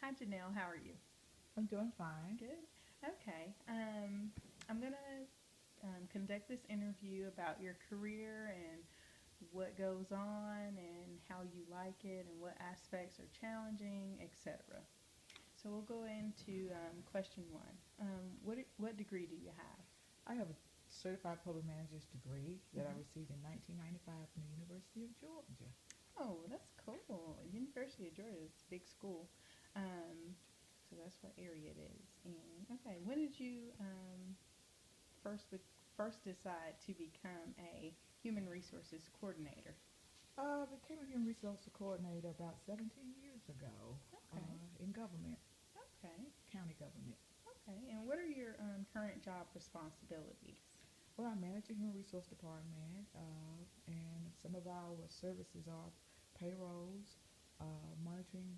Hi, Janelle. How are you? I'm doing fine. Good. Okay. I'm going to conduct this interview about your career and what goes on and how you like it and what aspects are challenging, etc. So we'll go into question one. What degree do you have? I have a certified public manager's degree that I Hmm. received in 1995 from the University of Georgia. Oh, that's cool. University of Georgia is a big school. Um, so that's what area it is. And okay, when did you first be- first decide to become a human resources coordinator? I became a human resource coordinator about 17 years ago Okay, in government, okay, county government. okay. And what are your current job responsibilities? Well, I manage a human resource department, and some of our services are payrolls, monitoring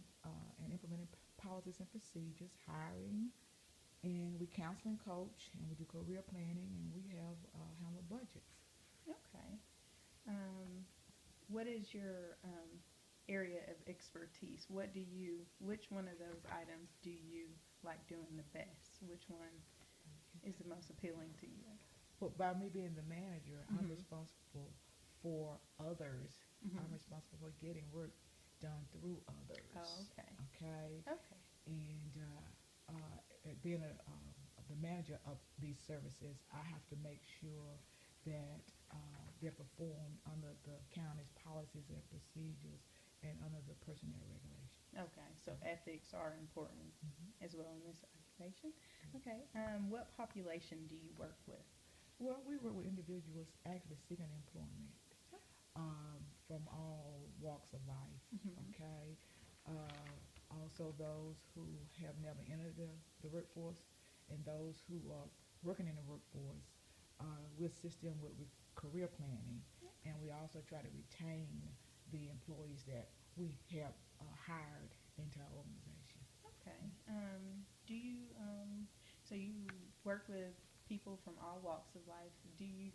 and implementing policies and procedures, hiring, and we counsel and coach, and we do career planning, and we have handle budgets. Okay. Um, what is your area of expertise? Which one of those items do you like doing the best? Which one is the most appealing to you? But by me being the manager, I'm Mm-hmm. responsible for others. I'm Mm-hmm. responsible for getting work done through Oh, others. okay. Okay, Okay. and being the manager of these services, I have to make sure that they're performed under the county's policies and procedures and under the personnel regulations. Okay, so ethics are important Mm-hmm. as well in this occupation. Okay, what population do you work with? Well, we work with individuals actually seeking employment from all walks of life. Mm-hmm. Okay, also those who have never entered the workforce and those who are working in the workforce. We assist them with career planning, and we also try to retain the employees that we have hired into our organization. Okay. So you work with people from all walks of life. Do you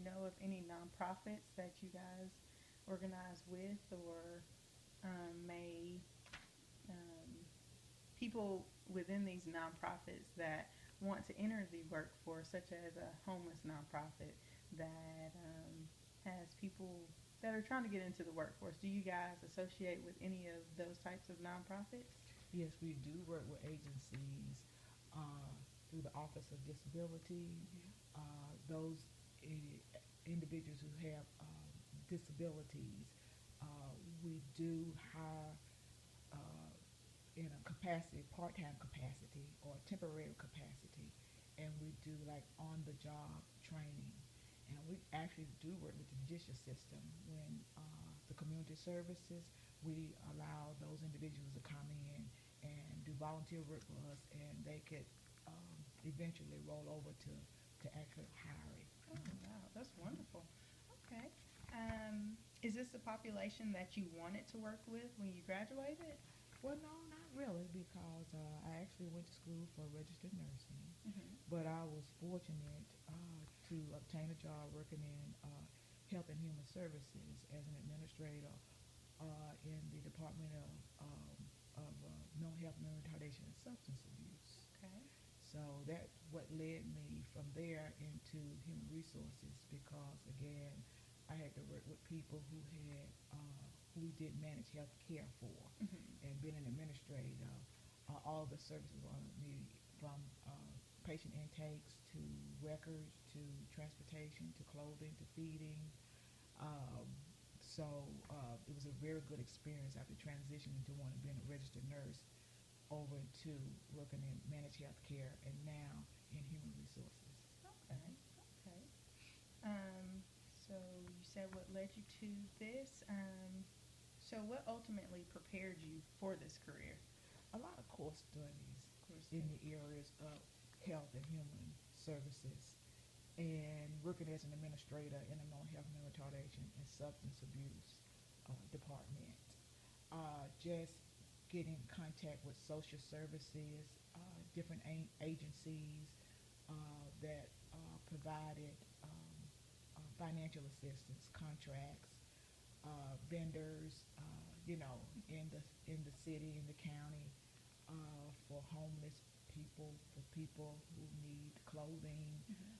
know of any nonprofits that you guys organize with, or may um, people within these nonprofits that want to enter the workforce, such as a homeless nonprofit that has people that are trying to get into the workforce? Do you guys associate with any of those types of nonprofits? Yes, we do work with agencies uh, through the Office of Disability. Those individuals who have disabilities, we do hire uh, in a capacity, part-time capacity or temporary capacity, and we do like on-the-job training. And we actually do work with the judicial system when the community services, we allow those individuals to come in and do volunteer work for us, and they could eventually roll over to actual hiring. Oh, wow, that's wonderful. Okay. Is this a population that you wanted to work with when you graduated? Well, no, not really, because I actually went to school for registered nursing, Mm-hmm. but I was fortunate to obtain a job working in Health and Human Services as an administrator in the Department of Mental Health, Mental Retardation, and Substance Abuse. Okay. So that's what led me from there into human resources because, again, I had to work with people who we did manage health care for, Mm-hmm. and being an administrator, all the services were under me from patient intakes to records to transportation to clothing to feeding. Um, so it was a very good experience after transitioning to one of being a registered nurse over to working in managed health care and now in human resources. Okay. Okay. Um, so you said what led you to this. So what ultimately prepared you for this career? A lot of core studies Of course. in the areas of health and human services and working as an administrator in the mental health, mental retardation, and substance abuse department. Just getting in contact with social services, different agencies that provided financial assistance, contracts, vendors, in the city, in the county, for homeless people, for people who need clothing, Mhm.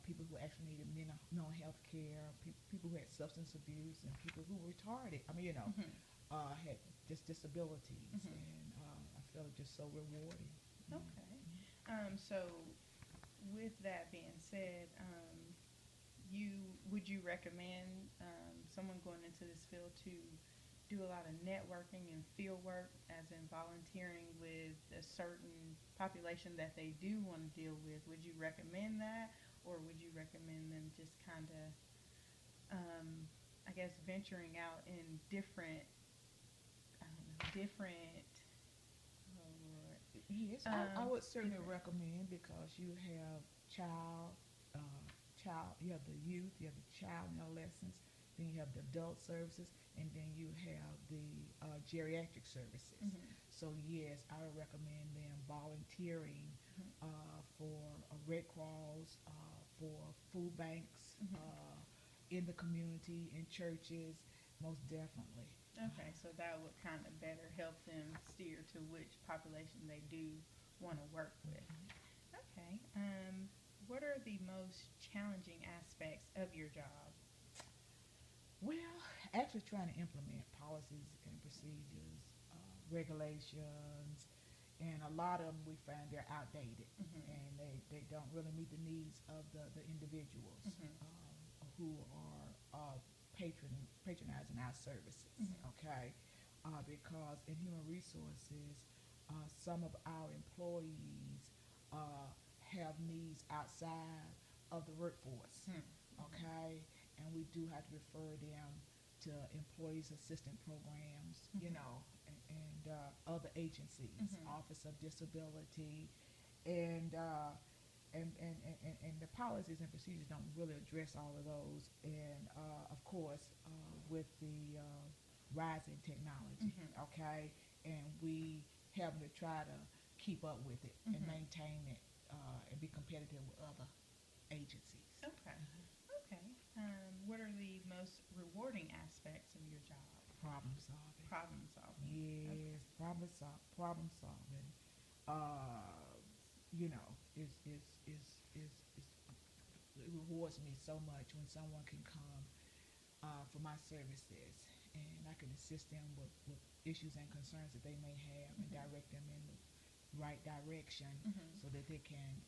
people who actually needed mental health care, people who had substance abuse, and people who were retarded. I mean, Mhm. had just disabilities, Mhm. and I felt it just so rewarding. Okay. So with that being said, you recommend someone going into this field to do a lot of networking and field work, as in volunteering with a certain population that they do want to deal with? Would you recommend that, or would you recommend them just kind of, I guess, venturing out in different, I don't know, different, oh Lord, Yes, I would certainly different. recommend because you have child, uh, you have the youth, you have the child and adolescents, then you have the adult services, and then you have the geriatric services. Mhm. So yes, I would recommend them volunteering Mhm. for Red Cross, for food banks Mhm. in the community, in churches, most definitely. Okay, so that would kind of better help them steer to which population they do want to work with. Okay. What are the most challenging aspects of your job? Well, actually trying to implement policies and procedures, regulations, and a lot of them we find they're outdated Mhm. and they don't really meet the needs of the individuals Mhm. who are patronizing our services, Mhm. okay? Because in human resources, some of our employees have needs outside of the workforce, Mhm. Mhm. okay? And we do have to refer them to employees assistance programs, Mhm. and other agencies, Mhm. Office of Disability, and and the policies and procedures don't really address all of those. And of course, with the rising technology, Mhm. okay, and we having to try to keep up with it and Mhm. maintain it and be competitive with other agencies. Okay. Okay. What are the most rewarding aspects of your job? Problem solving. Problem solving. Okay. Yes, problem solving. Uh, is it rewards me so much when someone can come for my services and I can assist them with issues and concerns that they may have and Mhm. direct them in the right direction Mhm. so that they can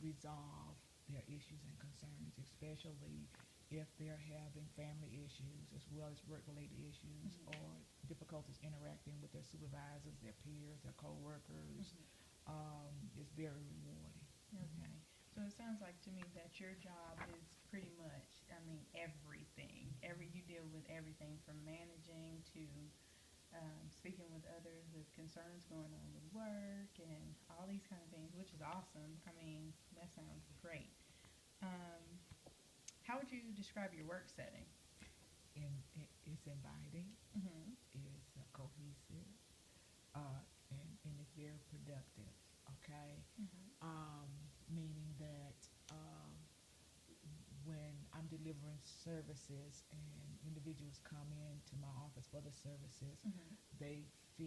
resolve their issues and concerns, especially if they're having family issues as well as work related issues Mhm. or difficulties interacting with their supervisors, their peers, their co-workers. Mhm. It's very rewarding. Mm-hmm. Okay. So it sounds like to me that your job is pretty much, I mean, everything. You deal with everything from managing to speaking with others with concerns going on with work and all these kind of things, which is awesome. I mean, that sounds great. Um, how would you describe your work setting? And it's inviting, Mhm. it's cohesive, and it's very productive. Okay, Mhm. um, meaning that when I'm delivering services and individuals come into my office for the services, Mhm. they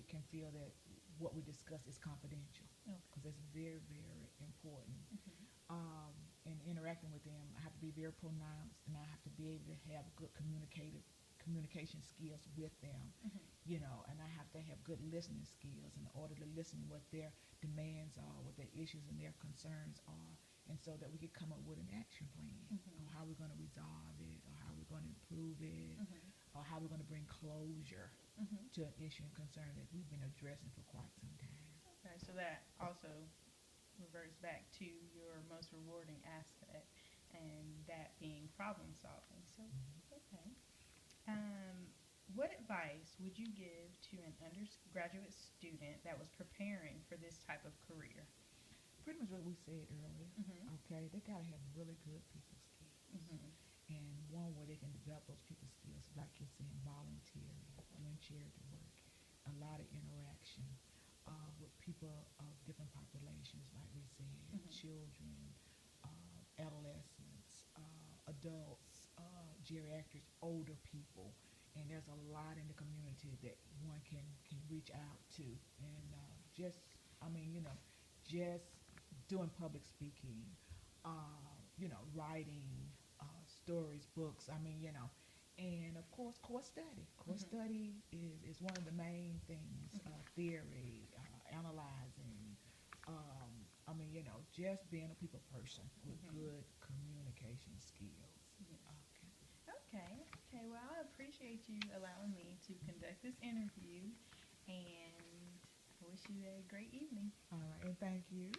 can feel that what we discuss is confidential Okay. because it's very, very important. Mhm. In interacting with them, I have to be very pronounced and I have to be able to have good communication skills with them, Mhm. and I have to have good listening skills in order to listen what their demands are, what their issues and their concerns are, and so that we can come up with an action plan on Mhm. how we're going to resolve it, or how we're going to improve it, Mhm. or how we're going to bring closure Mhm. to an issue and concern that we've been addressing for quite some time. Okay, so that also reverts back to your most rewarding aspect, and that being problem solving. So, Mm-hmm. okay. Um, what advice would you give to an undergraduate student that was preparing for this type of career? Pretty much what we said earlier. Mhm. Okay, they gotta have really good people skills, Mhm. and one way they can develop those people skills, like you're saying, volunteering, doing charity work, a lot of interaction with people of different populations, like we said, Mhm. children, adolescents, adults, geriatrics, older people, and there's a lot in the community that one can reach out to, and just I mean, just doing public speaking, writing, stories, books. I mean, and of course, course study. Course Mhm. study is one of the main things. Theory, analyzing. I mean, just being a people person with Mhm. good communication skills. Yes. Okay. Okay. Okay. Well, I appreciate you allowing me to conduct this interview, and I wish you a great evening. All right, and thank you.